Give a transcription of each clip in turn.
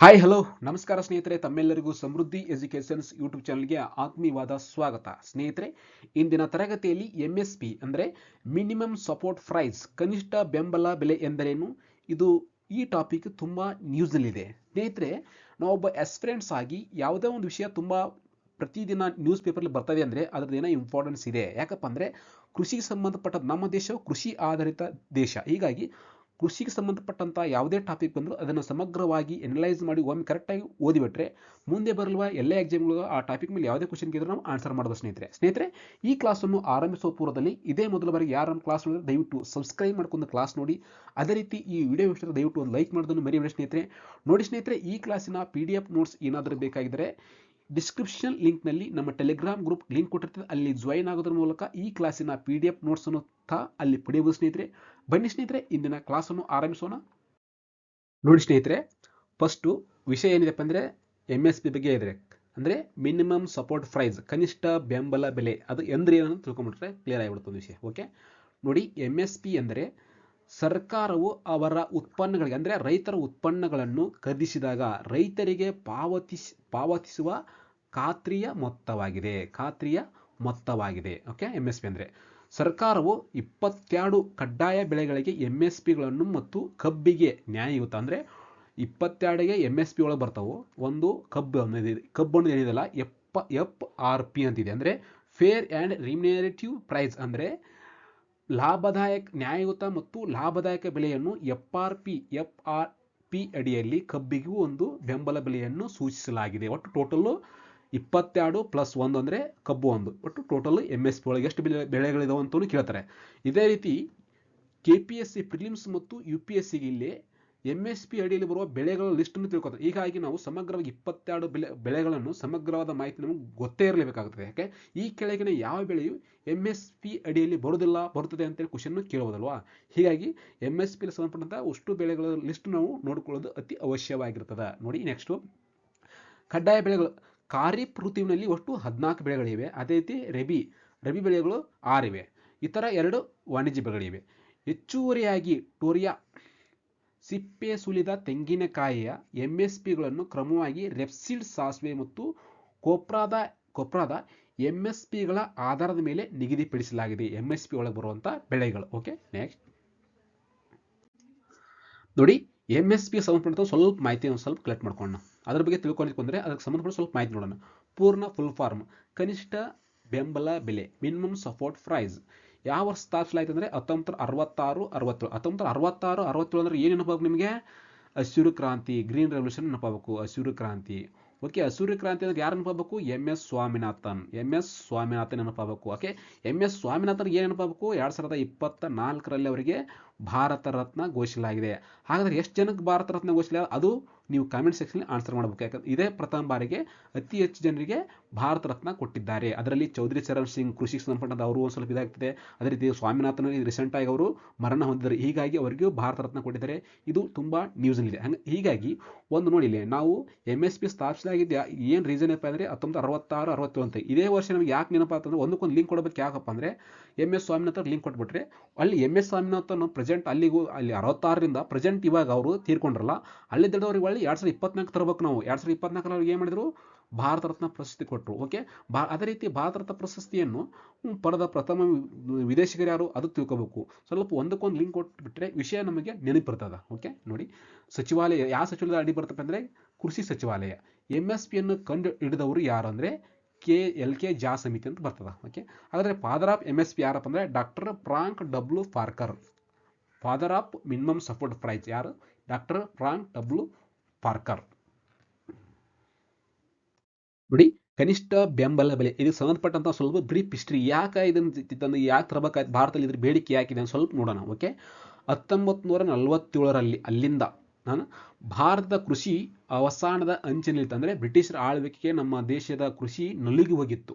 Hi hello ನಮಸ್ಕಾರ ಸ್ನೇಹಿತರೆ, ತಮ್ಮೆಲ್ಲರಿಗೂ ಸಮೃದ್ಧಿ ಎಜುಕೇಷನ್ಸ್ ಯೂಟ್ಯೂಬ್ ಚಾನಲ್ಗೆ ಆತ್ಮೀಯವಾದ ಸ್ವಾಗತ. ಸ್ನೇಹಿತರೆ, ಇಂದಿನ ತರಗತಿಯಲ್ಲಿ MSP ಅಂದರೆ ಮಿನಿಮಮ್ ಸಪೋರ್ಟ್ ಪ್ರೈಸ್, ಕನಿಷ್ಠ ಬೆಂಬಲ ಬೆಲೆ ಎಂದರೇನು, ಈ ಟಾಪಿಕ್ ತುಂಬ ನ್ಯೂಸ್ನಲ್ಲಿದೆ. ಸ್ನೇಹಿತರೆ, ನಾವೊಬ್ಬ ಆಸ್ಪಿರೆಂಟ್ಸ್ ಆಗಿ ಯಾವುದೇ ಒಂದು ವಿಷಯ ತುಂಬ ಪ್ರತಿದಿನ ನ್ಯೂಸ್ ಪೇಪರ್ಲಿ ಬರ್ತದೆ ಅಂದರೆ ಅದರದ್ದು ಏನೋ ಇಂಪಾರ್ಟೆನ್ಸ್ ಇದೆ. ಯಾಕಪ್ಪ ಅಂದರೆ ಕೃಷಿಗೆ ಸಂಬಂಧಪಟ್ಟ ನಮ್ಮ ದೇಶವು ಕೃಷಿ ಆಧಾರಿತ ದೇಶ. ಹೀಗಾಗಿ ಕೃಷಿಗೆ ಸಂಬಂಧಪಟ್ಟಂಥ ಯಾವುದೇ ಟಾಪಿಕ್ ಬಂದರೂ ಅದನ್ನು ಸಮಗ್ರವಾಗಿ ಎನಲೈಸ್ ಮಾಡಿ ಒಮ್ಮೆ ಕರೆಕ್ಟಾಗಿ ಓದಿಬಿಟ್ರೆ ಮುಂದೆ ಬರಲ್ವ ಎಲ್ಲ ಎಕ್ಸಾಮ್ಗಳು ಆ ಟಾಪಿಕ್ ಮೇಲೆ ಯಾವುದೇ ಕ್ವಶನ್ ಇದ್ರೂ ನಾವು ಆನ್ಸರ್ ಮಾಡೋದು. ಸ್ನೇಹಿತರೆ, ಈ ಕ್ಲಾಸನ್ನು ಆರಂಭಿಸುವ ಪೂರ್ವದಲ್ಲಿ ಇದೇ ಮೊದಲ ಬಾರಿಗೆ ಯಾರು ನಮ್ಮ ಕ್ಲಾಸ್ ನೋಡಿದ್ರೆ ದಯವಿಟ್ಟು ಸಬ್ಸ್ಕ್ರೈಬ್ ಮಾಡ್ಕೊಂಡು ಕ್ಲಾಸ್ ನೋಡಿ. ಅದೇ ರೀತಿ ಈ ವಿಡಿಯೋ ಇಷ್ಟ ದಯವಿಟ್ಟು ಒಂದು ಲೈಕ್ ಮಾಡೋದನ್ನು ಮರಿಬೇಡಿ ಸ್ನೇಹಿತರೆ. ನೋಡಿ ಸ್ನೇಹಿತರೆ, ಈ ಕ್ಲಾಸಿನ PDF ನೋಟ್ಸ್ ಏನಾದರೂ ಬೇಕಾಗಿದ್ದರೆ ಡಿಸ್ಕ್ರಿಪ್ಷನ್ ಲಿಂಕ್ನಲ್ಲಿ ನಮ್ಮ ಟೆಲಿಗ್ರಾಮ್ ಗ್ರೂಪ್ ಲಿಂಕ್ ಕೊಟ್ಟಿರ್ತದೆ, ಅಲ್ಲಿ ಜಾಯಿನ್ ಆಗೋದ್ರ ಮೂಲಕ ಈ ಕ್ಲಾಸಿನ PDF ನೋಟ್ಸನ್ನು ಅಲ್ಲಿ ಪಡೆಯಬಹುದು. ಸ್ನೇಹಿತರೆ, ಬನ್ನಿ ಸ್ನೇಹಿತರೆ, ಇಂದಿನ ಕ್ಲಾಸನ್ನು ಆರಂಭಿಸೋಣ. ನೋಡಿ ಸ್ನೇಹಿತರೆ, ಫಸ್ಟು ವಿಷಯ ಏನಿದೆಪ್ಪ ಅಂದರೆ MSP ಬಗ್ಗೆ ಇದೆ, ಅಂದರೆ ಮಿನಿಮಮ್ ಸಪೋರ್ಟ್ ಪ್ರೈಸ್, ಕನಿಷ್ಠ ಬೆಂಬಲ ಬೆಲೆ. ಅದು ಎಂದ್ರೆ ಏನನ್ನು ತಿಳ್ಕೊಂಡ್ಬಿಟ್ರೆ ಕ್ಲಿಯರ್ ಆಗಿಬಿಡ್ತದೆ ವಿಷಯ. ಓಕೆ, ನೋಡಿ, MSP ಅಂದರೆ ಸರ್ಕಾರವು ಅವರ ಉತ್ಪನ್ನಗಳಿಗೆ ಅಂದರೆ ರೈತರ ಉತ್ಪನ್ನಗಳನ್ನು ಖರೀದಿಸಿದಾಗ ರೈತರಿಗೆ ಪಾವತಿಸುವ ಖಾತ್ರಿಯ ಮೊತ್ತವಾಗಿದೆ. ಓಕೆ, MSP ಅಂದರೆ ಸರ್ಕಾರವು 22 ಕಡ್ಡಾಯ ಬೆಳೆಗಳಿಗೆ MSPಗಳನ್ನು ಮತ್ತು ಕಬ್ಬಿಗೆ ನ್ಯಾಯಯುತ ಅಂದರೆ 22ಗೆ MSP ಒಳಗೆ ಬರ್ತಾವೆ. ಒಂದು ಕಬ್ಬು ಅನ್ನೋದು ಏನಿದೆಲ್ಲ FRP ಅಂತಿದೆ, ಅಂದರೆ ಫೇರ್ ಆ್ಯಂಡ್ ರಿಮ್ಯುನರೇಟಿವ್ ಪ್ರೈಸ್, ಅಂದರೆ ನ್ಯಾಯಯುತ ಮತ್ತು ಲಾಭದಾಯಕ ಬೆಲೆಯನ್ನು FRP ಅಡಿಯಲ್ಲಿ ಕಬ್ಬಿಗೂ ಒಂದು ಬೆಂಬಲ ಬೆಲೆಯನ್ನು ಸೂಚಿಸಲಾಗಿದೆ. ಒಟ್ಟು ಟೋಟಲ್ಲು 22 + 1 ಅಂದರೆ ಕಬ್ಬು ಒಂದು, ಒಟ್ಟು ಟೋಟಲ್ MSP ಒಳಗೆ ಎಷ್ಟು ಬೆಳೆಗಳಿದಾವೆ ಅಂತಲೂ ಕೇಳ್ತಾರೆ. ಇದೇ ರೀತಿ KPSC ಪ್ರಿಲಿಮ್ಸ್ ಮತ್ತು UPSCಗೆ ಇಲ್ಲಿ MSP ಅಡಿಯಲ್ಲಿ ಬರುವ ಬೆಳೆಗಳ ಲಿಸ್ಟನ್ನು ತಿಳ್ಕೊತಾರೆ. ಹೀಗಾಗಿ ನಾವು ಸಮಗ್ರವಾಗಿ 22 ಬೆಳೆಗಳನ್ನು ಸಮಗ್ರವಾದ ಮಾಹಿತಿ ನಮಗೆ ಗೊತ್ತೇ ಇರಲೇಬೇಕಾಗುತ್ತದೆ. ಯಾಕೆ ಈ ಕೆಳಗಿನ ಯಾವ ಬೆಳೆಯು MSP ಅಡಿಯಲ್ಲಿ ಬರುತ್ತದೆ ಅಂತೇಳಿ ಕ್ವಶನ್ ಕೇಳಬಹುದಲ್ವಾ. ಹೀಗಾಗಿ MSP ಸಂಬಂಧಪಟ್ಟಂಥ ಅಷ್ಟು ಬೆಳೆಗಳ ಲಿಸ್ಟ್ ನಾವು ನೋಡಿಕೊಳ್ಳೋದು ಅತಿ ಅವಶ್ಯವಾಗಿರ್ತದೆ. ನೋಡಿ, ನೆಕ್ಸ್ಟು ಕಡ್ಡಾಯ ಬೆಳೆಗಳು. ಖಾರಿಫ್ ಋತುವಿನಲ್ಲಿ ಒಟ್ಟು 14 ಬೆಳೆಗಳಿವೆ. ಅದೇ ರೀತಿ ರಬಿ ಬೆಳೆಗಳು 6 ಇವೆ. ಇತರ 2 ವಾಣಿಜ್ಯ ಬೆಳೆಗಳಿವೆ. ಹೆಚ್ಚುವರಿಯಾಗಿ ಟೋರಿಯಾ ಸಿಪ್ಪೆ ಸುಲಿದ ತೆಂಗಿನಕಾಯಿಯ MSPಗಳನ್ನು ಕ್ರಮವಾಗಿ ರೆಪ್ಸಿಡ್ ಸಾಸಿವೆ ಮತ್ತು ಕೊಪ್ರಾದ MSPಗಳ ಆಧಾರದ ಮೇಲೆ ನಿಗದಿಪಡಿಸಲಾಗಿದೆ. MSP ಒಳಗೆ ಬರುವಂಥ ಬೆಳೆಗಳು. ಓಕೆ, ನೆಕ್ಸ್ಟ್ ನೋಡಿ, MSP ಸಂಬಂಧಪಟ್ಟ ಸ್ವಲ್ಪ ಮಾಹಿತಿ ಸ್ವಲ್ಪ ಕಲೆಕ್ಟ್ ಮಾಡ್ಕೊಳ್ಳೋಣ. ಅದ್ರ ಬಗ್ಗೆ ತಿಳ್ಕೊಂಡಿಕೊಂಡ್ರೆ ಅದಕ್ಕೆ ಸಂಬಂಧಪಟ್ಟ ಸ್ವಲ್ಪ ಮಾಹಿತಿ ನೋಡೋಣ. ಪೂರ್ಣ ಫುಲ್ ಫಾರ್ಮ್, ಕನಿಷ್ಠ ಬೆಂಬಲ ಬೆಲೆ, ಮಿನಿಮಮ್ ಸಪೋರ್ಟ್ ಪ್ರೈಸ್ ಯಾವ ವರ್ಷ ಸ್ಥಾಪಿಸಲಾಯಿತು ಅಂದರೆ 1966-67. 1966-67 ಅಂದರೆ ಏನು ನೆನಪಾಗಬೇಕು ನಿಮಗೆ? ಹಸಿರು ಕ್ರಾಂತಿ, ಗ್ರೀನ್ ರೆವಲ್ಯೂಷನ್ ನೆನಪಾಗಬೇಕು. ಹಸಿರು ಕ್ರಾಂತಿ. ಓಕೆ, ಹಸಿರು ಕ್ರಾಂತಿ ಅಂದ್ರೆ ಯಾರು ನೆನಪಾಗಬೇಕು? MS ಸ್ವಾಮಿನಾಥನ್ ನೆನಪಾಗಬೇಕು. ಓಕೆ, MS ಸ್ವಾಮಿನಾಥನ್ ಏನು ನೆನಪಾಗಬೇಕು? 2024ರಲ್ಲಿ ಅವರಿಗೆ ಭಾರತ ರತ್ನ ಘೋಷಿಸಲಾಗಿದೆ. ಹಾಗಾದರೆ ಎಷ್ಟು ಜನಕ್ಕೆ ಭಾರತ ರತ್ನ ಘೋಷಿಸಲಾಗಿದೆ ಅದು ನೀವು ಕಾಮೆಂಟ್ ಸೆಕ್ಷನ್ ಆನ್ಸರ್ ಮಾಡಬೇಕು. ಯಾಕಂದ್ರೆ ಇದೇ ಪ್ರಥಮ ಬಾರಿಗೆ ಅತಿ ಹೆಚ್ಚು ಜನರಿಗೆ ಭಾರತ ರತ್ನ ಕೊಟ್ಟಿದ್ದಾರೆ. ಅದರಲ್ಲಿ ಚೌಧರಿ ಚರಣ್ ಸಿಂಗ್ ಕೃಷಿಗೆ ಸಂಬಂಧಪಟ್ಟಂತ ಅವರು ಒಂದು ಸ್ವಲ್ಪ ಇದಾಗ್ತಿದೆ. ಅದೇ ರೀತಿ ಸ್ವಾಮಿನಾಥನ್ ರೀಸೆಂಟಾಗಿ ಅವರು ಮರಣ ಹೊಂದಿದ್ದಾರೆ. ಹೀಗಾಗಿ ಅವರಿಗೂ ಭಾರತ ರತ್ನ ಕೊಟ್ಟಿದ್ದಾರೆ. ಇದು ತುಂಬ ನ್ಯೂಸ್ನಲ್ಲಿದೆ. ಹೀಗಾಗಿ ಒಂದು ನೋಡಿಲ್ಲ, ನಾವು MSP ಸ್ಥಾಪಿಸಲಾಗಿದ್ದೆ ಏನು ರೀಸನ್ ಏನಪ್ಪ ಅಂದರೆ 1966-67 ಅಂತ. ಇದೇ ವರ್ಷ ನಮಗೆ ಯಾಕೆ ನೆನಪಾಗ್ತಂದ್ರೆ ಒಂದಕ್ಕೊಂದು ಲಿಂಕ್ ಕೊಡಬೇಕು. ಯಾಕಪ್ಪ ಅಂದರೆ MS ಸ್ವಾಮಿನಾಥನ್ ಲಿಂಕ್ ಕೊಟ್ಬಿಟ್ರೆ ಅಲ್ಲಿ MS ಸ್ವಾಮಿನಾಥನ್ ಪ್ರೆಸೆಂಟ್ ಅಲ್ಲಿ 66ರಿಂದ ಪ್ರೆಸೆಂಟ್ ಇವಾಗ ಅವರು ತೀರ್ಕೊಂಡ್ರಲ್ಲ, ಅಲ್ಲಿದ್ದವ್ರಿಗೆ ಒಳ್ಳೆ 2024 ತರಬೇಕು. ನಾವು 2024ರಲ್ಲಿ ಏನು ಮಾಡಿದ್ರು? ಭಾರತ ರತ್ನ ಪ್ರಶಸ್ತಿ ಕೊಟ್ಟರು. ಓಕೆ, ಅದೇ ರೀತಿ ಭಾರತ ರತ್ನ ಪ್ರಶಸ್ತಿಯನ್ನು ಪಡೆದ ಪ್ರಥಮ ವಿದೇಶಿಗರು ಯಾರು ಅದು ತಿಳ್ಕೋಬೇಕು. ಸ್ವಲ್ಪ ಒಂದಕ್ಕೊಂದು ಲಿಂಕ್ ಕೊಟ್ಬಿಟ್ರೆ ವಿಷಯ ನಮಗೆ ನೆನಪಿರ್ತದೆ. ಓಕೆ, ನೋಡಿ, ಸಚಿವಾಲಯ ಯಾವ ಸಚಿವಾಲಯದ ಅಡಿ ಬರ್ತಪ್ಪ ಅಂದರೆ ಕೃಷಿ ಸಚಿವಾಲಯ. MSPಯನ್ನು ಕಂಡು ಹಿಡಿದವರು ಯಾರು ಅಂದರೆ LK ಜಾ ಸಮಿತಿ ಅಂತ ಬರ್ತದೆ. ಓಕೆ, ಹಾಗಾದರೆ ಫಾದರ್ ಆಫ್ MSP ಯಾರಪ್ಪ ಅಂದರೆ doctor Frank W Parker. Father of minimum support price ಯಾರು? Doctor Frank W Parker. ನೋಡಿ, ಕನಿಷ್ಠ ಬೆಂಬಲ ಬೆಲೆ ಇದಕ್ಕೆ ಸಂಬಂಧಪಟ್ಟಂತ ಸ್ವಲ್ಪ ಬ್ರೀಫ್ ಹಿಸ್ಟ್ರಿ. ಯಾಕೆ ಇದನ್ನು ಯಾಕೆ ತರಬೇಕಾಯ್ತು ಭಾರತದಲ್ಲಿ, ಇದ್ರ ಬೇಡಿಕೆ ಯಾಕಿದೆ ಅಂತ ಸ್ವಲ್ಪ ನೋಡೋಣ. ಓಕೆ, 1947ರಲ್ಲಿ ಅಲ್ಲಿಂದ ಭಾರತದ ಕೃಷಿ ಅವಸಾನದ ಅಂಚಿನಲ್ಲಿತ್ತು. ಅಂದರೆ ಬ್ರಿಟಿಷರ ಆಳ್ವಿಕೆಗೆ ನಮ್ಮ ದೇಶದ ಕೃಷಿ ನಲುಗಿ ಹೋಗಿತ್ತು.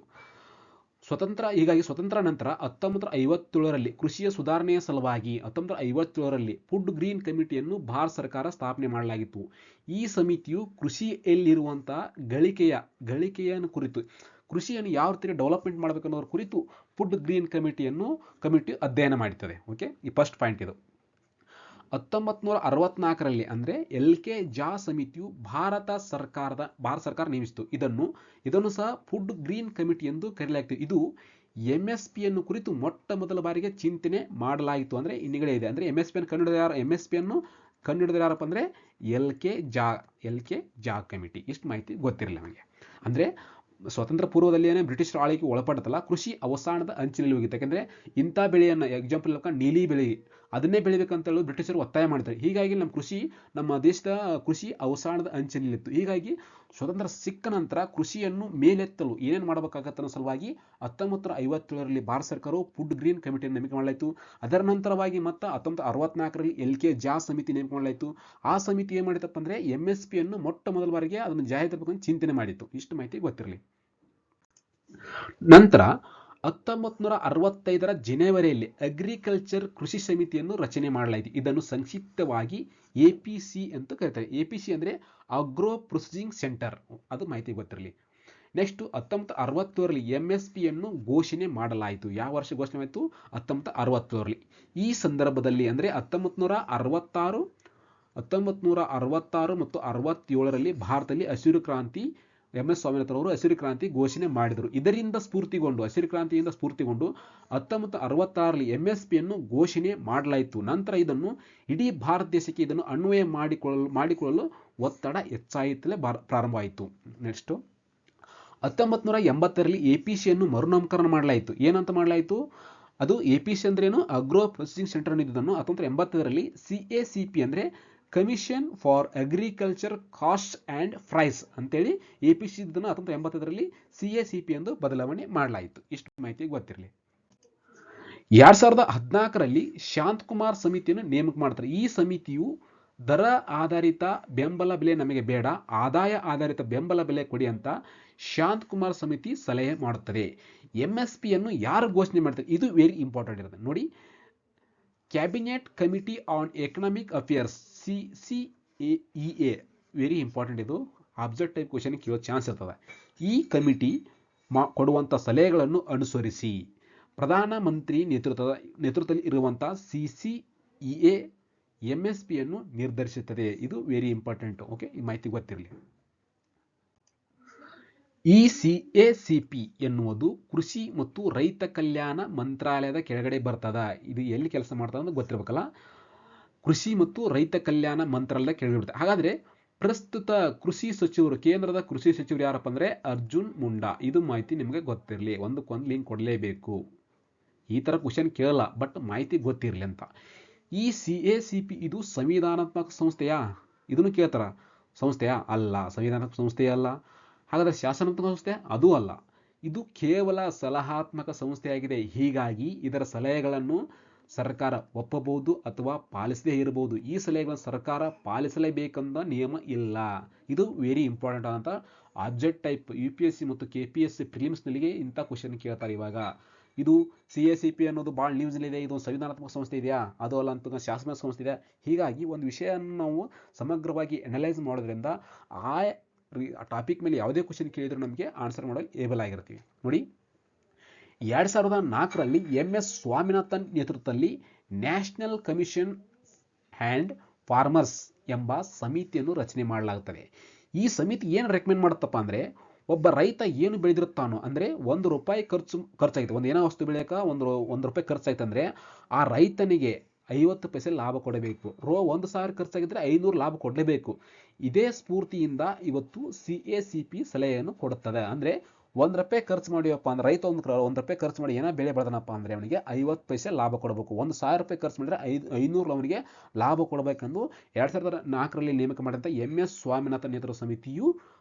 ಹೀಗಾಗಿ ಸ್ವತಂತ್ರ ನಂತರ 1957ರಲ್ಲಿ ಕೃಷಿಯ ಸುಧಾರಣೆಯ ಸಲುವಾಗಿ 1957ರಲ್ಲಿ ಫುಡ್ ಗ್ರೀನ್ ಕಮಿಟಿಯನ್ನು ಭಾರತ ಸರ್ಕಾರ ಸ್ಥಾಪನೆ ಮಾಡಲಾಗಿತ್ತು. ಈ ಸಮಿತಿಯು ಕೃಷಿಯಲ್ಲಿರುವಂಥ ಗಳಿಕೆಯನ್ನು ಕುರಿತು, ಕೃಷಿಯನ್ನು ಯಾವ ರೀತಿ ಡೆವಲಪ್ಮೆಂಟ್ ಮಾಡಬೇಕು ಅನ್ನೋದ್ರ ಕುರಿತು ಫುಡ್ ಗ್ರೀನ್ ಕಮಿಟಿಯು ಅಧ್ಯಯನ ಮಾಡುತ್ತದೆ. ಓಕೆ, ಈ ಫಸ್ಟ್ ಪಾಯಿಂಟ್ ಇದು. 1964ರಲ್ಲಿ ಅಂದರೆ LK ಜಾ ಸಮಿತಿಯು ಭಾರತ ಸರ್ಕಾರ ನೇಮಿಸಿತು. ಇದನ್ನು ಸಹ ಫುಡ್ ಗ್ರೀನ್ ಕಮಿಟಿ ಎಂದು ಕರೆಯಲಾಗ್ತದೆ. ಇದು MSP ಯನ್ನು ಕುರಿತು ಮೊಟ್ಟ ಮೊದಲ ಬಾರಿಗೆ ಚಿಂತನೆ ಮಾಡಲಾಯಿತು. ಅಂದರೆ ಇನ್ನಿಗಡೆ ಇದೆ. ಅಂದರೆ MSP ಅನ್ನು ಕಂಡುಹಿಡಿದ ಯಾರಪ್ಪ ಅಂದರೆ LK ಜಾ ಕಮಿಟಿ. ಇಷ್ಟು ಮಾಹಿತಿ ಗೊತ್ತಿರಲಿಲ್ಲ ನಮಗೆ. ಅಂದರೆ ಸ್ವತಂತ್ರ ಪೂರ್ವದಲ್ಲಿಯೇ ಬ್ರಿಟಿಷರ ಆಳ್ವಿಕೆ ಒಳಪಡುತ್ತಲ್ಲ, ಕೃಷಿ ಅವಸಾನದ ಅಂಚಿನಲ್ಲಿ ಹೋಗಿತ್ತು. ಯಾಕಂದರೆ ಇಂಥ ಬೆಳೆಯನ್ನು ಎಕ್ಸಾಂಪಲ್ ನೀಲಿ ಬೆಳೆ ಅದನ್ನೇ ಬೆಳಿಬೇಕಂತ ಹೇಳಿ ಬ್ರಿಟಿಷರು ಒತ್ತಾಯ ಮಾಡ್ತಾರೆ. ಹೀಗಾಗಿ ನಮ್ಮ ದೇಶದ ಕೃಷಿ ಅವಸಾನದ ಅಂಚಿನಲ್ಲಿತ್ತು. ಹೀಗಾಗಿ ಸ್ವತಂತ್ರ ಸಿಕ್ಕ ನಂತರ ಕೃಷಿಯನ್ನು ಮೇಲೆತ್ತಲು ಏನೇನು ಮಾಡಬೇಕಾಗತ್ತೆ ಅನ್ನೋ ಸಲುವಾಗಿ 1957ರಲ್ಲಿ ಭಾರತ ಸರ್ಕಾರವು ಫುಡ್ ಗ್ರೀನ್ ಕಮಿಟಿಯನ್ನು ನೇಮಕ ಮಾಡಲಾಯಿತು. ಅದರ ನಂತರವಾಗಿ ಮತ್ತು 1964ರಲ್ಲಿ LK ಜಾ ಸಮಿತಿ ನೇಮಕ ಮಾಡಲಾಯಿತು. ಆ ಸಮಿತಿ ಏನು ಮಾಡಿತಪ್ಪ ಅಂದರೆ MSP ಯನ್ನು ಮೊಟ್ಟ ಮೊದಲ ಬಾರಿಗೆ ಅದನ್ನು ಜಾರಿಗೆ ಚಿಂತನೆ ಮಾಡಿತ್ತು. ಇಷ್ಟು ಮಾಹಿತಿ ಗೊತ್ತಿರಲಿ. ನಂತರ 1965ರ ಜನವರಿಯಲ್ಲಿ ಅಗ್ರಿಕಲ್ಚರ್ ಕೃಷಿ ಸಮಿತಿಯನ್ನು ರಚನೆ ಮಾಡಲಾಯಿತು. ಇದನ್ನು ಸಂಕ್ಷಿಪ್ತವಾಗಿ APC ಅಂತ ಕರೀತಾರೆ. APC ಅಂದರೆ ಅಗ್ರೋ ಪ್ರೊಸೆಸಿಂಗ್ ಸೆಂಟರ್. ಅದು ಮಾಹಿತಿ ಗೊತ್ತಿರಲಿ. ನೆಕ್ಸ್ಟ್ 1967ರಲ್ಲಿ MSP ಯನ್ನು ಘೋಷಣೆ ಮಾಡಲಾಯಿತು. ಯಾವ ವರ್ಷ ಘೋಷಣೆ ಆಯಿತು? 1967ರಲ್ಲಿ. ಈ ಸಂದರ್ಭದಲ್ಲಿ ಅಂದರೆ 1966 ಮತ್ತು 67ರಲ್ಲಿ ಭಾರತದಲ್ಲಿ ಹಸಿರು ಕ್ರಾಂತಿ MS ಸ್ವಾಮಿನಾಥನ್ ಅವರು ಹಸಿರು ಕ್ರಾಂತಿ ಘೋಷಣೆ ಮಾಡಿದರು. ಹಸಿರು ಕ್ರಾಂತಿಯಿಂದ ಸ್ಫೂರ್ತಿಗೊಂಡು 1966ರಲ್ಲಿ MSP ಯನ್ನು ಘೋಷಣೆ ಮಾಡಲಾಯಿತು. ನಂತರ ಇದನ್ನು ಇಡೀ ಭಾರತ ದೇಶಕ್ಕೆ ಇದನ್ನು ಅನ್ವಯ ಮಾಡಿಕೊಳ್ಳಲು ಒತ್ತಡ ಹೆಚ್ಚಾಯಿತಲೇ ಪ್ರಾರಂಭವಾಯಿತು. ನೆಕ್ಸ್ಟ್ 1980ರಲ್ಲಿ APC ಯನ್ನು ಮರುನಾಮಕರಣ ಮಾಡಲಾಯಿತು. ಏನಂತ ಮಾಡಲಾಯಿತು? ಅದು APC ಅಂದ್ರೇನು? ಅಗ್ರೋ ಪ್ರೊಸೆಸಿಂಗ್ ಸೆಂಟರ್ ಅನ್ನೋದನ್ನು 1980ರಲ್ಲಿ CACP ಅಂದರೆ commission for agriculture cost and price ಅಂತೇಳಿ APC ಇದನ್ನು 1980ರಲ್ಲಿ CACP ಎಂದು ಬದಲಾವಣೆ ಮಾಡಲಾಯಿತು. ಇಷ್ಟು ಮಾಹಿತಿ ಗೊತ್ತಿರಲಿ. 2014ರಲ್ಲಿ ಶಾಂತಕುಮಾರ್ ಸಮಿತಿಯನ್ನು ನೇಮಕ ಮಾಡ್ತಾರೆ. ಈ ಸಮಿತಿಯು ದರ ಆಧಾರಿತ ಬೆಂಬಲ ಬೆಲೆ ನಮಗೆ ಬೇಡ, ಆದಾಯ ಆಧಾರಿತ ಬೆಂಬಲ ಬೆಲೆ ಕೊಡಿ ಅಂತ ಶಾಂತಕುಮಾರ್ ಸಮಿತಿ ಸಲಹೆ ಮಾಡುತ್ತದೆ. MSP ಯನ್ನು ಯಾರು ಘೋಷಣೆ ಮಾಡ್ತಾರೆ? ಇದು ವೆರಿ ಇಂಪಾರ್ಟೆಂಟ್ ಇರುತ್ತೆ ನೋಡಿ. Cabinet committee on economic affairs CCEA very important. ಇದು ಆಬ್ಜೆಕ್ಟ್ ಟೈಪ್ ಕ್ವಶನ್ ಕೇಳೋ ಚಾನ್ಸ್ ಇರ್ತದೆ. ಈ ಕಮಿಟಿ ಕೊಡುವಂಥ ಸಲಹೆಗಳನ್ನು ಅನುಸರಿಸಿ ಪ್ರಧಾನಮಂತ್ರಿ ನೇತೃತ್ವದಲ್ಲಿ ಇರುವಂಥ CCEA MSP ಯನ್ನು ನಿರ್ಧರಿಸುತ್ತದೆ. ಇದು ವೆರಿ ಇಂಪಾರ್ಟೆಂಟ್. ಓಕೆ, ಈ ಮಾಹಿತಿ ಗೊತ್ತಿರಲಿ. ಈ CACP ಎನ್ನುವುದು ಕೃಷಿ ಮತ್ತು ರೈತ ಕಲ್ಯಾಣ ಮಂತ್ರಾಲಯದ ಕೆಳಗಡೆ ಬರ್ತದ. ಇದು ಎಲ್ಲಿ ಕೆಲಸ ಮಾಡ್ತದೆ ಅಂತ ಗೊತ್ತಿರಬೇಕಲ್ಲ. ಕೃಷಿ ಮತ್ತು ರೈತ ಕಲ್ಯಾಣ ಮಂತ್ರಾಲಯದ ಕೆಳಗಡೆ ಬರ್ತದೆ. ಹಾಗಾದರೆ ಪ್ರಸ್ತುತ ಕೃಷಿ ಸಚಿವರು, ಕೇಂದ್ರದ ಕೃಷಿ ಸಚಿವರು ಯಾರಪ್ಪ ಅಂದರೆ ಅರ್ಜುನ್ ಮುಂಡಾ. ಇದು ಮಾಹಿತಿ ನಿಮಗೆ ಗೊತ್ತಿರಲಿ. ಒಂದಕ್ಕೊಂದು ಲಿಂಕ್ ಕೊಡಲೇಬೇಕು. ಈ ಥರ ಕ್ವಶನ್ ಕೇಳಲ್ಲ, ಬಟ್ ಮಾಹಿತಿ ಗೊತ್ತಿರಲಿ ಅಂತ. ಈ CACP ಇದು ಸಂವಿಧಾನಾತ್ಮಕ ಸಂಸ್ಥೆಯಾ? ಇದನ್ನು ಕೇಳ್ತಾರ. ಸಂಸ್ಥೆಯಾ? ಅಲ್ಲ, ಸಂವಿಧಾನಾತ್ಮಕ ಸಂಸ್ಥೆಯೇ ಅಲ್ಲ. ಹಾಗಾದರೆ ಶಾಸನಾತ್ಮಕ ಸಂಸ್ಥೆ? ಅದೂ ಅಲ್ಲ. ಇದು ಕೇವಲ ಸಲಹಾತ್ಮಕ ಸಂಸ್ಥೆಯಾಗಿದೆ. ಹೀಗಾಗಿ ಇದರ ಸಲಹೆಗಳನ್ನು ಸರ್ಕಾರ ಒಪ್ಪಬಹುದು ಅಥವಾ ಪಾಲಿಸದೇ ಇರಬಹುದು. ಈ ಸಲಹೆಗಳನ್ನು ಸರ್ಕಾರ ಪಾಲಿಸಲೇಬೇಕೆಂಬ ನಿಯಮ ಇಲ್ಲ. ಇದು ವೆರಿ ಇಂಪಾರ್ಟೆಂಟ್ ಅಂತ ಆಬ್ಜೆಕ್ಟ್ ಟೈಪ್ UPSC ಮತ್ತು KPSC ಪ್ರಿಲಿಮ್ಸ್ನಲ್ಲಿಗೆ ಇಂಥ ಕ್ವಶನ್ ಕೇಳ್ತಾರೆ. ಇವಾಗ ಇದು CACP ಅನ್ನೋದು ಭಾಳ ನ್ಯೂಸ್ನಲ್ಲಿದೆ. ಇದು ಸಂವಿಧಾನಾತ್ಮಕ ಸಂಸ್ಥೆ ಇದೆಯಾ? ಅದು ಅಲ್ಲ ಅಂತ ಶಾಸನಾತ್ಮಕ ಸಂಸ್ಥೆ ಇದೆಯಾ? ಹೀಗಾಗಿ ಒಂದು ವಿಷಯವನ್ನು ನಾವು ಸಮಗ್ರವಾಗಿ ಅನಲೈಸ್ ಮಾಡೋದ್ರಿಂದ ಆ ಟಾಪಿಕ್ ಮೇಲೆ ಯಾವುದೇ ಕ್ವಶನ್ ಕೇಳಿದ್ರು ನಮಗೆ ಆನ್ಸರ್ ಮಾಡಲು ಏಬಲ್ ಆಗಿರ್ತೀವಿ. ನೋಡಿ, 2004ರಲ್ಲಿ MS ಸ್ವಾಮಿನಾಥನ್ ನೇತೃತ್ವದಲ್ಲಿ ನ್ಯಾಷನಲ್ ಕಮಿಷನ್ ಆ್ಯಂಡ್ ಫಾರ್ಮರ್ಸ್ ಎಂಬ ಸಮಿತಿಯನ್ನು ರಚನೆ ಮಾಡಲಾಗುತ್ತದೆ. ಈ ಸಮಿತಿ ಏನು ರೆಕಮೆಂಡ್ ಮಾಡುತ್ತಪ್ಪ ಅಂದರೆ, ಒಬ್ಬ ರೈತ ಏನು ಬೆಳೆದಿರುತ್ತಾನೋ ಅಂದರೆ ₹1 ಖರ್ಚಾಗಿದೆ, ಒಂದು ಏನೋ ವಸ್ತು ಬೆಳೆಯೋಕೆ ₹1 ಖರ್ಚಾಯ್ತು ಅಂದರೆ ಆ ರೈತನಿಗೆ 50 ಪೈಸೆ ಲಾಭ ಕೊಡಬೇಕು. ₹1,000 ಖರ್ಚಾಗಿದ್ದರೆ 500 ಲಾಭ ಕೊಡಲೇಬೇಕು. ಇದೇ ಸ್ಫೂರ್ತಿಯಿಂದ ಇವತ್ತು CACP ಸಲಹೆಯನ್ನು ಕೊಡುತ್ತದೆ. ಅಂದರೆ ₹1 ಖರ್ಚು ಮಾಡಿಯಪ್ಪ ಅಂದರೆ ರೈತ ₹1 ಖರ್ಚು ಮಾಡಿ ಏನೋ ಬೆಳೆ ಬೆಳೆದನಪ್ಪ ಅಂದರೆ ಅವನಿಗೆ 50 ಪೈಸೆ ಲಾಭ ಕೊಡಬೇಕು. ₹1,000 ಖರ್ಚು ಮಾಡಿದರೆ 500 ಅವನಿಗೆ ಲಾಭ ಕೊಡಬೇಕೆಂದು 2004ರಲ್ಲಿ ನೇಮಕ ಮಾಡಿದಂಥ MS ಸ್ವಾಮಿನಾಥನ್ ನೇತೃತ್ವದ ಸಮಿತಿಯು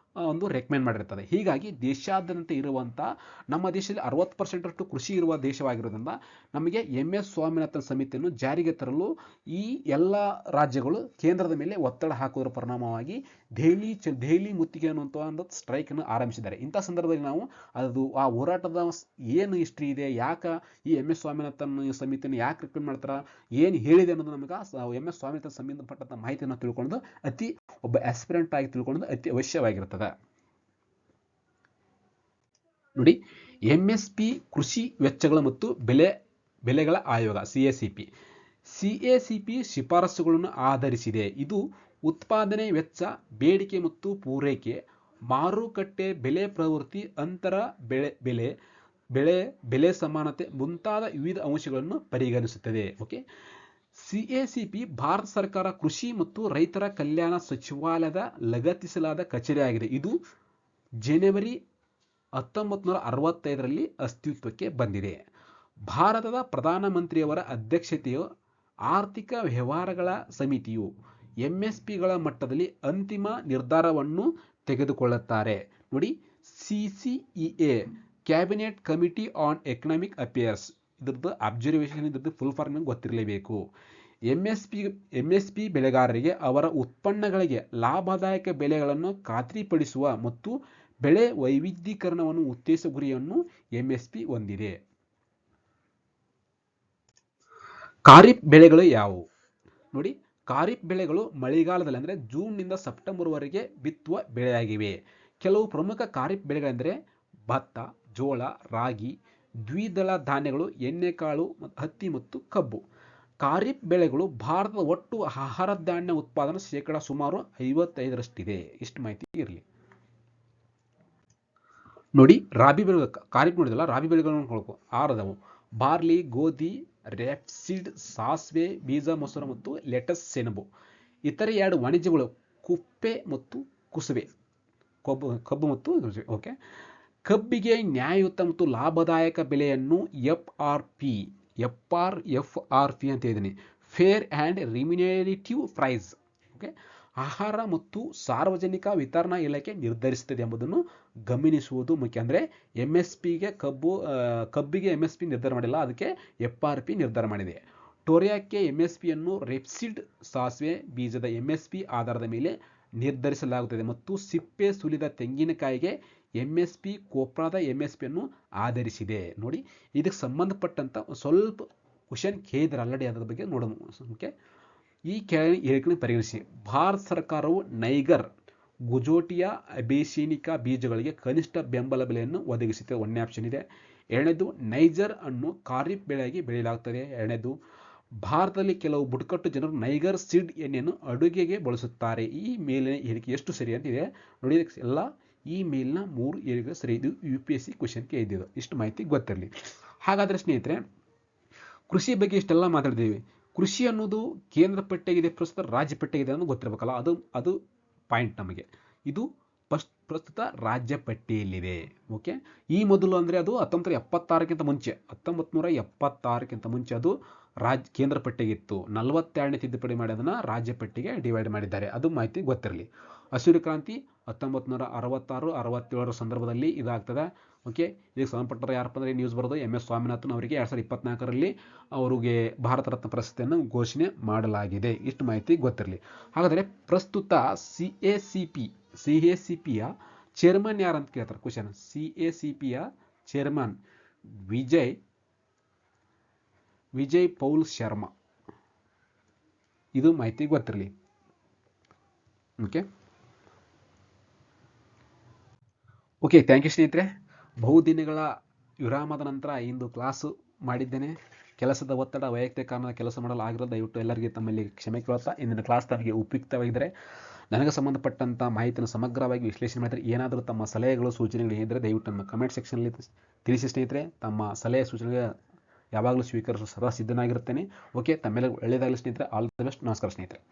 ಒಂದು ರೆಕಮೆಂಡ್ ಮಾಡಿರ್ತದೆ. ಹೀಗಾಗಿ ದೇಶಾದ್ಯಂತ ಇರುವಂಥ, ನಮ್ಮ ದೇಶದಲ್ಲಿ 60% ಕೃಷಿ ಇರುವ ದೇಶವಾಗಿರೋದ್ರಿಂದ ನಮಗೆ MS ಸ್ವಾಮಿನಾಥನ್ ಸಮಿತಿಯನ್ನು ಜಾರಿಗೆ ತರಲು ಈ ಎಲ್ಲ ರಾಜ್ಯಗಳು ಕೇಂದ್ರದ ಮೇಲೆ ಒತ್ತಡ ಹಾಕುವುದರ ಪರಿಣಾಮವಾಗಿ ದೆಹಲಿ ಮುತ್ತಿಗೆ ಅನ್ನುವಂಥ ಒಂದು ಸ್ಟ್ರೈಕನ್ನು ಆರಂಭಿಸಿದ್ದಾರೆ. ಇಂಥ ಸಂದರ್ಭದಲ್ಲಿ ನಾವು ಆ ಹೋರಾಟದ ಏನು ಹಿಸ್ಟ್ರಿ ಇದೆ, ಯಾಕೆ ಈ MS ಸ್ವಾಮಿನಾಥನ್ ಸಮಿತಿಯನ್ನು ಯಾಕೆ ರೆಕಮೆಂಡ್ ಮಾಡ್ತಾರೆ, ಏನು ಹೇಳಿದೆ ಅನ್ನೋದು ನಮಗೆ MS ಸ್ವಾಮಿನಾಥನ್ ಸಂಬಂಧಪಟ್ಟಂಥ ಮಾಹಿತಿಯನ್ನು ತಿಳ್ಕೊಳ್ಳೋದು ಒಬ್ಬ ಆಸ್ಪಿರೆಂಟ್ ಆಗಿ ತಿಳ್ಕೊಳ್ಳೋದು ಅತಿ ಅವಶ್ಯವಾಗಿರ್ತದೆ. ನೋಡಿ, MSP ಕೃಷಿ ವೆಚ್ಚಗಳು ಮತ್ತು ಬೆಲೆಗಳ ಆಯೋಗ CACP. ಸಿಎಸಿಪಿ ಶಿಫಾರಸುಗಳನ್ನು ಆಧರಿಸಿದೆ. ಇದು ಉತ್ಪಾದನೆ ವೆಚ್ಚ, ಬೇಡಿಕೆ ಮತ್ತು ಪೂರೈಕೆ, ಮಾರುಕಟ್ಟೆ ಬೆಲೆ ಪ್ರವೃತ್ತಿ, ಅಂತರ ಬೆಲೆ ಸಮಾನತೆ ಮುಂತಾದ ವಿವಿಧ ಅಂಶಗಳನ್ನು ಪರಿಗಣಿಸುತ್ತದೆ. ಓಕೆ, ಸಿಎಸಿಪಿ ಭಾರತ ಸರ್ಕಾರ ಕೃಷಿ ಮತ್ತು ರೈತರ ಕಲ್ಯಾಣ ಸಚಿವಾಲಯದ ಲಗತ್ತಿಸಲಾದ ಕಚೇರಿಯಾಗಿದೆ. ಇದು ಜನವರಿ 1965ರಲ್ಲಿ ಅಸ್ತಿತ್ವಕ್ಕೆ ಬಂದಿದೆ. ಭಾರತದ ಪ್ರಧಾನಮಂತ್ರಿಯವರ ಅಧ್ಯಕ್ಷತೆಯ ಆರ್ಥಿಕ ವ್ಯವಹಾರಗಳ ಸಮಿತಿಯು ಎಂಎಸ್ಪಿಗಳ ಮಟ್ಟದಲ್ಲಿ ಅಂತಿಮ ನಿರ್ಧಾರವನ್ನು ತೆಗೆದುಕೊಳ್ಳುತ್ತಾರೆ. ನೋಡಿ, CCEA cabinet committee on economic affairs, ಇದ್ರದ್ದು ಅಬ್ಸರ್ವೇಷನ್, ಇದ್ರದ್ದು ಫುಲ್ ಫಾರ್ಮ್ ಗೊತ್ತಿರಲೇಬೇಕು. ಎಂಎಸ್ಪಿ ಬೆಳೆಗಾರರಿಗೆ ಅವರ ಉತ್ಪನ್ನಗಳಿಗೆ ಲಾಭದಾಯಕ ಬೆಲೆಗಳನ್ನು ಖಾತ್ರಿಪಡಿಸುವ ಮತ್ತು ಬೆಳೆ ವೈವಿಧ್ಯೀಕರಣವನ್ನು ಉದ್ದೇಶ ಗುರಿಯನ್ನು ಎಂಎಸ್ಪಿ ಹೊಂದಿದೆ. ಖಾರಿಫ್ ಬೆಳೆಗಳು ಯಾವುವು? ನೋಡಿ, ಖಾರಿಫ್ ಬೆಳೆಗಳು ಮಳೆಗಾಲದಲ್ಲಿ ಅಂದರೆ ಜೂನ್ನಿಂದ ಸೆಪ್ಟೆಂಬರ್ವರೆಗೆ ಬಿತ್ತುವ ಬೆಳೆಯಾಗಿವೆ. ಕೆಲವು ಪ್ರಮುಖ ಖಾರಿಫ್ ಬೆಳೆಗಳೆಂದರೆ ಭತ್ತ, ಜೋಳ, ರಾಗಿ, ದ್ವಿದಳ ಧಾನ್ಯಗಳು, ಎಣ್ಣೆಕಾಳು, ಹತ್ತಿ ಮತ್ತು ಕಬ್ಬು. ಖಾರಿಫ್ ಬೆಳೆಗಳು ಭಾರತದ ಒಟ್ಟು ಆಹಾರ ಧಾನ್ಯ ಉತ್ಪಾದನೆ ಶೇಕಡ ಸುಮಾರು 55ರಷ್ಟಿದೆ. ಇಷ್ಟು ಮಾಹಿತಿ ಇರಲಿ. ನೋಡಿ, ರಾಬಿ ಬೆಳೆಗಳು, ಖಾರಿಫ್ ನೋಡಿದಲ್ಲ, ರಾಬಿ ಬೆಳೆಗಳನ್ನು ನೋಡ್ಕೊ 6 ಅದಾವು. ಬಾರ್ಲಿ, ಗೋಧಿ, ರೇಪ್ಸೀಡ್, ಸಾಸಿವೆ, ಬೀಜ, ಮೊಸರು ಮತ್ತು ಲೆಟಸ್, ಸೆಣಬು. ಇತರೆ 2 ವಾಣಿಜ್ಯಗಳು ಕುಪ್ಪೆ ಮತ್ತು ಕುಸುಬೆ, ಕಬ್ಬು ಮತ್ತು ಓಕೆ. ಕಬ್ಬಿಗೆ ನ್ಯಾಯಯುತ ಮತ್ತು ಲಾಭದಾಯಕ ಬೆಲೆಯನ್ನು ಎಫ್ಆರ್ಪಿ ಅಂತ ಹೇಳಿದ್ದೀನಿ, ಫೇರ್ ಆ್ಯಂಡ್ ರಿಮ್ಯುನರೇಟಿವ್ ಪ್ರೈಸ್, ಓಕೆ, ಆಹಾರ ಮತ್ತು ಸಾರ್ವಜನಿಕ ವಿತರಣಾ ಇಲಾಖೆ ನಿರ್ಧರಿಸುತ್ತದೆ ಎಂಬುದನ್ನು ಗಮನಿಸುವುದು ಮುಖ್ಯ. ಅಂದರೆ ಕಬ್ಬಿಗೆ ಎಂಎಸ್ಪಿ ನಿರ್ಧಾರ ಮಾಡಿಲ್ಲ, ಅದಕ್ಕೆ ಎಫ್ಆರ್ಪಿ ನಿರ್ಧಾರ ಮಾಡಿದೆ. ಟೊರಿಯಾಕ್ಕೆ ಎಂಎಸ್ಪಿಯನ್ನು ರೇಪ್ಸೀಡ್ ಸಾಸಿವೆ ಬೀಜದ ಎಂಎಸ್ಪಿ ಆಧಾರದ ಮೇಲೆ ನಿರ್ಧರಿಸಲಾಗುತ್ತದೆ ಮತ್ತು ಸಿಪ್ಪೆ ಸುಲಿದ ತೆಂಗಿನಕಾಯಿಗೆ ಎಂಎಸ್ಪಿ ಕೊಪ್ರಾದ ಎಂಎಸ್ಪಿಯನ್ನು ಆಧರಿಸಿದೆ. ನೋಡಿ, ಇದಕ್ಕೆ ಸಂಬಂಧಪಟ್ಟಂತ ಸ್ವಲ್ಪ ಕ್ವಶನ್ ಕೇಳಿದ್ರೆ ಆಲ್ರೆಡಿ ಅದರ ಬಗ್ಗೆ ನೋಡೋಣ. ಓಕೆ, ಈ ಕೆಳಗಿನ ಹೇಳಿಕೆಗಳನ್ನು ಪರಿಗಣಿಸಿ. ಭಾರತ ಸರ್ಕಾರವು ನೈಗರ್, ಗುಜೋಟಿಯಾ, ಅಬೇಸಿನಿಕಾ ಬೀಜಗಳಿಗೆ ಕನಿಷ್ಠ ಬೆಂಬಲ ಬೆಲೆಯನ್ನು ಒದಗಿಸುತ್ತದೆ. 1ನೇ ಆಪ್ಷನ್ ಇದೆ. 2ನೇದು, ನೈಜರ್ ಅನ್ನು ಖಾರಿಫ್ ಬೆಳೆಯಾಗಿ ಬೆಳೆಯಲಾಗುತ್ತದೆ. 2ನೇದು, ಭಾರತದಲ್ಲಿ ಕೆಲವು ಬುಡಕಟ್ಟು ಜನರು ನೈಗರ್ ಸೀಡ್ ಎಣ್ಣೆಯನ್ನು ಅಡುಗೆಗೆ ಬಳಸುತ್ತಾರೆ. ಈ ಮೇಲಿನ ಹೇಳಿಕೆ ಎಷ್ಟು ಸರಿ ಅಂತಿದೆ ನೋಡಿ. ಎಲ್ಲ ಈ ಮೇಲಿನ 3 ಹೇಳಿಕೆ ಸರಿ. ಇದು UPSC ಕ್ವಶನ್ಗೆ ಇದ್ದಿದ್ದು. ಇಷ್ಟು ಮಾಹಿತಿ ಗೊತ್ತಿರಲಿ. ಹಾಗಾದರೆ ಸ್ನೇಹಿತರೆ, ಕೃಷಿ ಬಗ್ಗೆ ಇಷ್ಟೆಲ್ಲ ಮಾತಾಡಿದ್ದೀವಿ. ಕೃಷಿ ಅನ್ನೋದು ಕೇಂದ್ರ ಪಟ್ಟಿಯಾಗಿದೆ, ಪ್ರಸ್ತುತ ರಾಜ್ಯ ಪಟ್ಟಿಯಾಗಿದೆ ಅನ್ನೋದು ಗೊತ್ತಿರಬೇಕಲ್ಲ. ಅದು ಪಾಯಿಂಟ್ ನಮಗೆ. ಇದು ಪ್ರಸ್ತುತ ರಾಜ್ಯ ಪಟ್ಟಿಯಲ್ಲಿದೆ. ಓಕೆ, ಈ ಮೊದಲು ಅಂದರೆ ಅದು 1976ಕ್ಕಿಂತ ಮುಂಚೆ ಅದು ಕೇಂದ್ರ ಪಟ್ಟಿಗಿತ್ತು. 42ನೇ ತಿದ್ದುಪಡಿ ಮಾಡಿ ಅದನ್ನು ರಾಜ್ಯ ಪಟ್ಟಿಗೆ ಡಿವೈಡ್ ಮಾಡಿದ್ದಾರೆ. ಅದು ಮಾಹಿತಿ ಗೊತ್ತಿರಲಿ. ಹಸಿರು ಕ್ರಾಂತಿ 1966-67 ಸಂದರ್ಭದಲ್ಲಿ ಇದಾಗ್ತದೆ. ಓಕೆ, ಇದಕ್ಕೆ ಸಂಬಂಧಪಟ್ಟರೆ ಯಾರಪ್ಪ ಅಂದರೆ ನ್ಯೂಸ್ ಬರೋದು MS ಸ್ವಾಮಿನಾಥನ್ ಅವರಿಗೆ 2024ರಲ್ಲಿ ಅವರಿಗೆ ಭಾರತ ರತ್ನ ಪ್ರಶಸ್ತಿಯನ್ನು ಘೋಷಣೆ ಮಾಡಲಾಗಿದೆ. ಇಷ್ಟು ಮಾಹಿತಿ ಗೊತ್ತಿರಲಿ. ಹಾಗಾದರೆ ಪ್ರಸ್ತುತ CACPಯ ಚೇರ್ಮನ್ ಯಾರು ಅಂತ ಕೇಳ್ತಾರೆ ಕ್ವಶನ್. CACPಯ ಚೇರ್ಮನ್ ವಿಜಯ್ ಪೌಲ್ ಶರ್ಮಾ. ಇದು ಮಾಹಿತಿ ಗೊತ್ತಿರಲಿ. ಓಕೆ, ಥ್ಯಾಂಕ್ ಯು ಸ್ನೇಹಿತರೆ. ಬಹುದಿನಗಳ ವಿರಾಮದ ನಂತರ ಇಂದು ಕ್ಲಾಸು ಮಾಡಿದ್ದೇನೆ. ಕೆಲಸದ ಒತ್ತಡ, ವೈಯಕ್ತಿಕ ಕಾರಣದ ಕೆಲಸ ಮಾಡಲು ಆಗಿರೋದು ದಯವಿಟ್ಟು ಎಲ್ಲರಿಗೆ ತಮ್ಮಲ್ಲಿ ಕ್ಷಮೆ ಕೇಳುತ್ತಾ, ಇಂದಿನ ಕ್ಲಾಸ್ ತಮಗೆ ಉಪಯುಕ್ತವಾಗಿದ್ದರೆ, ನನಗೆ ಸಂಬಂಧಪಟ್ಟಂಥ ಮಾಹಿತಿಯನ್ನು ಸಮಗ್ರವಾಗಿ ವಿಶ್ಲೇಷಣೆ ಮಾಡಿದರೆ, ಏನಾದರೂ ತಮ್ಮ ಸಲಹೆಗಳು ಸೂಚನೆಗಳು ಇದ್ದರೆ ದಯವಿಟ್ಟು ನಮ್ಮ ಕಮೆಂಟ್ ಸೆಕ್ಷನಲ್ಲಿ ತಿಳಿಸಿ ಸ್ನೇಹಿತರೆ. ತಮ್ಮ ಸಲಹೆ ಸೂಚನೆಗೆ ಯಾವಾಗಲೂ ಸ್ವೀಕರಿಸಲು ಸದಾ ಸಿದ್ಧನಾಗಿರುತ್ತೇನೆ. ಓಕೆ, ತಮ್ಮೆಲ್ಲರಿಗೂ ಒಳ್ಳೆಯದಾಗಲಿ ಸ್ನೇಹಿತರೆ. All the best. ನಮಸ್ಕಾರ ಸ್ನೇಹಿತರೆ.